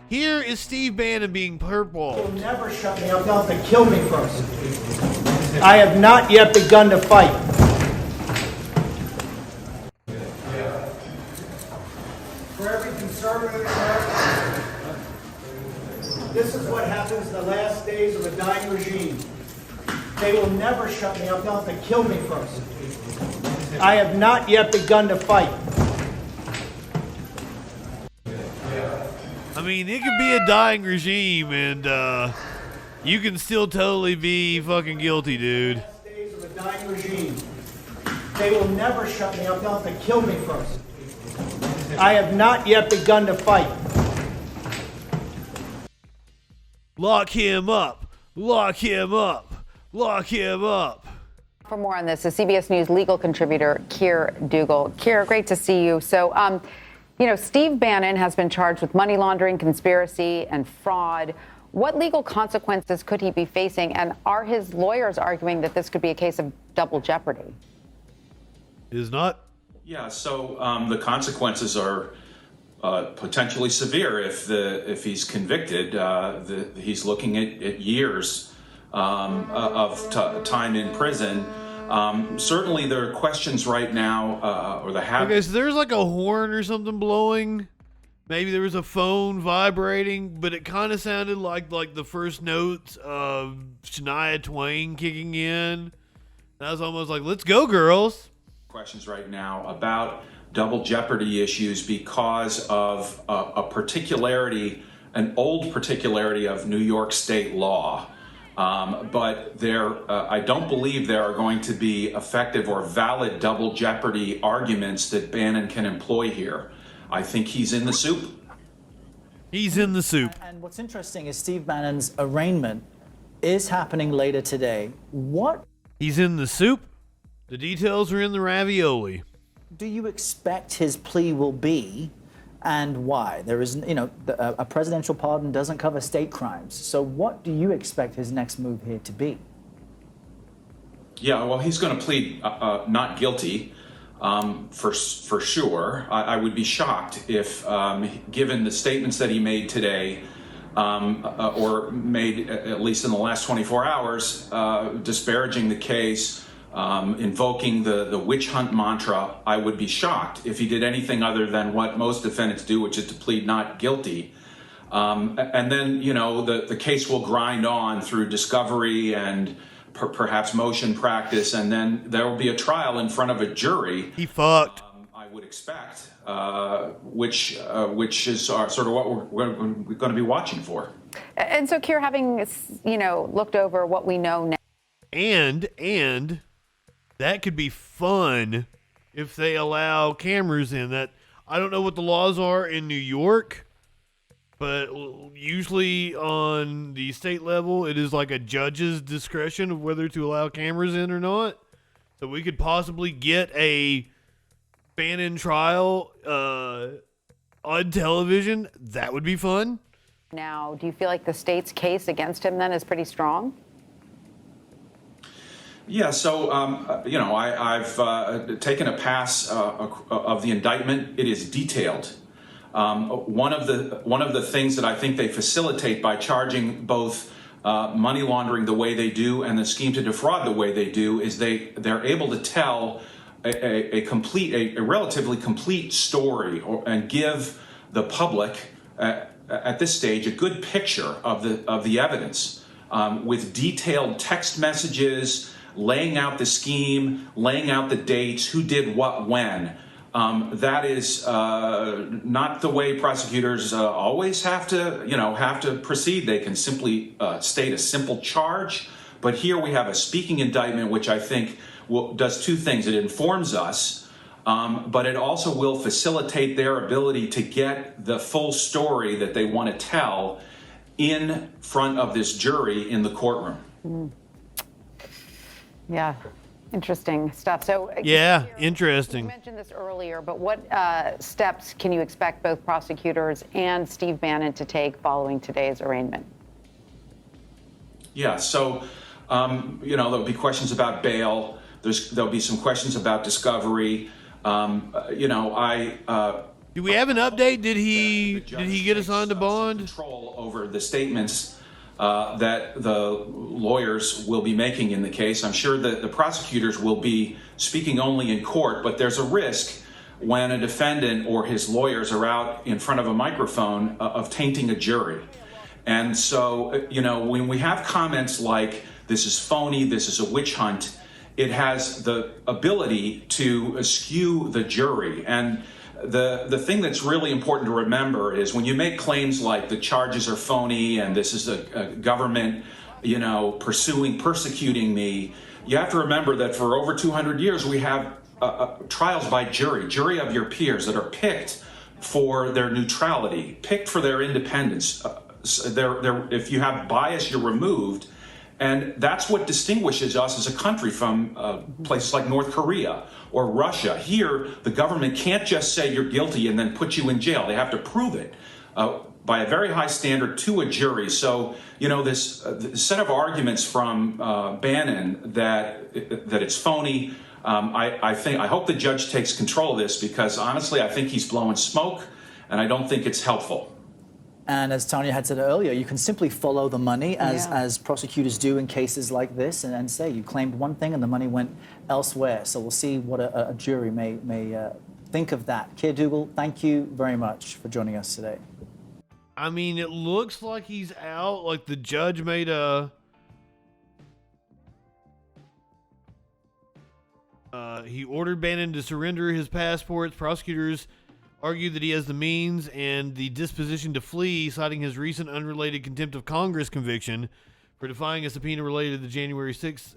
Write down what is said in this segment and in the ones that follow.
Here is Steve Bannon being purple. You'll never shut me up. They'll have to kill me first. I have not yet begun to fight. For every conservative American, this is what happens in the last days of a dying regime. They will never shut me up. They'll have to kill me first. I have not yet begun to fight. I mean, it could be a dying regime, and you can still totally be fucking guilty, dude. Last days of a dying regime. They will never shut me up. They'll have to kill me first. I have not yet begun to fight. Lock him up. Lock him up. Lock him up. For more on this, the CBS News legal contributor, Keir Dougal. Keir, great to see you. So, Steve Bannon has been charged with money laundering, conspiracy, and fraud. What legal consequences could he be facing? And are his lawyers arguing that this could be a case of double jeopardy? Is not. Yeah, so the consequences are potentially severe if he's convicted. He's looking at years of time in prison. Certainly, there are questions right now, Okay, so there's like a horn or something blowing. Maybe there was a phone vibrating, but it kind of sounded like the first notes of Shania Twain kicking in. That was almost like, let's go, girls. Questions right now about double jeopardy issues because of an old particularity of New York state law. But I don't believe there are going to be effective or valid double jeopardy arguments that Bannon can employ here. I think he's in the soup. He's in the soup. And what's interesting is Steve Bannon's arraignment is happening later today. What? He's in the soup. The details are in the ravioli. Do you expect his plea will be, and why? There is, a presidential pardon doesn't cover state crimes. So what do you expect his next move here to be? Yeah, well, he's going to plead not guilty for sure. I would be shocked if, given the statements that he made today, or made at least in the last 24 hours, disparaging the case, invoking the witch hunt mantra, I would be shocked if he did anything other than what most defendants do, which is to plead not guilty. And then, the case will grind on through discovery and perhaps motion practice, and then there will be a trial in front of a jury. He fucked. I would expect, which is sort of what we're going to be watching for. And so, Keir, having looked over what we know now, and that could be fun if they allow cameras in. That I don't know what the laws are in New York, but usually on the state level, it is like a judge's discretion of whether to allow cameras in or not. So we could possibly get a Bannon trial on television. That would be fun. Now, do you feel like the state's case against him then is pretty strong? Yeah, so I've taken a pass of the indictment. It is detailed. One of the things that I think they facilitate by charging both money laundering the way they do and the scheme to defraud the way they do is they're able to tell a relatively complete story and give the public at this stage a good picture of the evidence with detailed text messages, laying out the scheme, laying out the dates, who did what when. That is not the way prosecutors always have to proceed. They can simply state a simple charge, but here we have a speaking indictment, which I think does two things. It informs us, but it also will facilitate their ability to get the full story that they want to tell in front of this jury in the courtroom. Mm. Yeah. Interesting stuff. So yeah, interesting. You mentioned this earlier, but what steps can you expect both prosecutors and Steve Bannon to take following today's arraignment? Yeah, so there'll be questions about bail. There'll be some questions about discovery. You Do we have an update? Did he get assigned to bond? Control over the statements that the lawyers will be making in the case. I'm sure that the prosecutors will be speaking only in court, but there's a risk when a defendant or his lawyers are out in front of a microphone of tainting a jury. And so, when we have comments like, this is phony, this is a witch hunt, it has the ability to skew the jury. And the thing that's really important to remember is when you make claims like the charges are phony and this is a government, persecuting me, you have to remember that for over 200 years we have trials by jury of your peers that are picked for their neutrality, picked for their independence. If you have bias, you're removed. And that's what distinguishes us as a country from places like North Korea or Russia. Here, the government can't just say you're guilty and then put you in jail. They have to prove it by a very high standard to a jury. So, this set of arguments from Bannon that it's phony, I hope the judge takes control of this, because honestly, I think he's blowing smoke, and I don't think it's helpful. And as Tanya had said earlier, you can simply follow the money as prosecutors do in cases like this, and say you claimed one thing and the money went elsewhere. So we'll see what a jury may think of that. Keir Dougall, thank you very much for joining us today. I mean, it looks like he's out. Like the judge made he ordered Bannon to surrender his passports. Prosecutors argued that he has the means and the disposition to flee, citing his recent unrelated contempt of Congress conviction for defying a subpoena related to the January 6th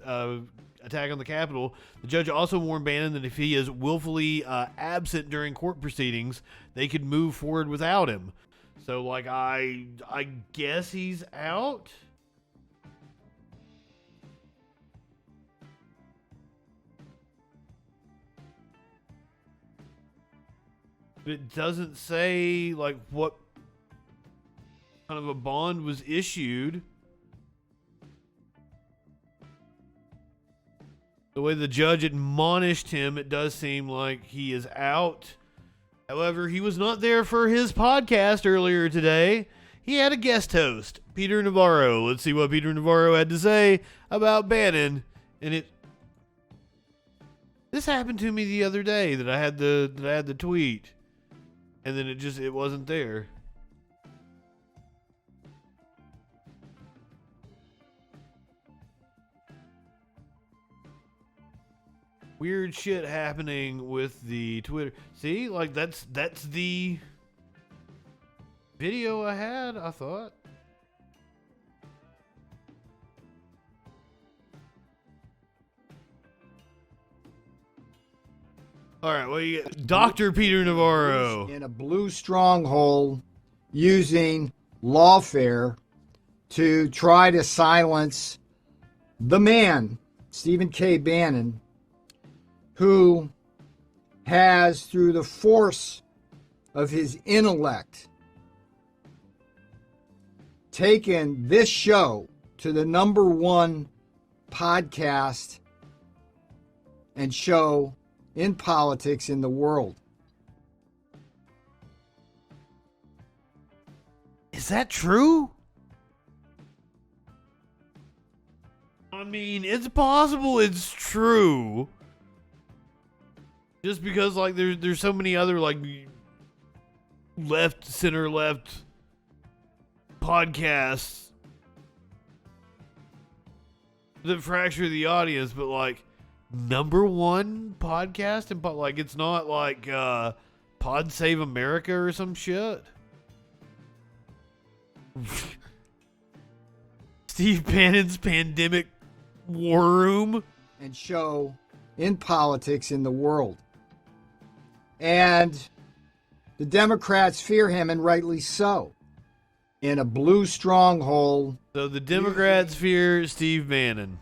attack on the Capitol. The judge also warned Bannon that if he is willfully absent during court proceedings, they could move forward without him. So, I guess he's out. It doesn't say what kind of a bond was issued. The way the judge admonished him, it does seem like he is out. However, he was not there for his podcast earlier today. He had a guest host, Peter Navarro. Let's see what Peter Navarro had to say about Bannon. And this happened to me the other day that I had the tweet. And then it wasn't there. Weird shit happening with the Twitter. See, that's the video I had, I thought. All right, well, you get Dr. Peter Navarro. In a blue stronghold using lawfare to try to silence the man, Stephen K. Bannon, who has, through the force of his intellect, taken this show to the #1 podcast and show in politics in the world. Is that true? I mean, it's possible it's true. Just because there's so many other left, center, left podcasts that fracture the audience, but #1 podcast, and it's not Pod Save America or some shit. Steve Bannon's Pandemic War Room and show in politics in the world. And the Democrats fear him, and rightly so. In a blue stronghold. So the Democrats fear Steve Bannon.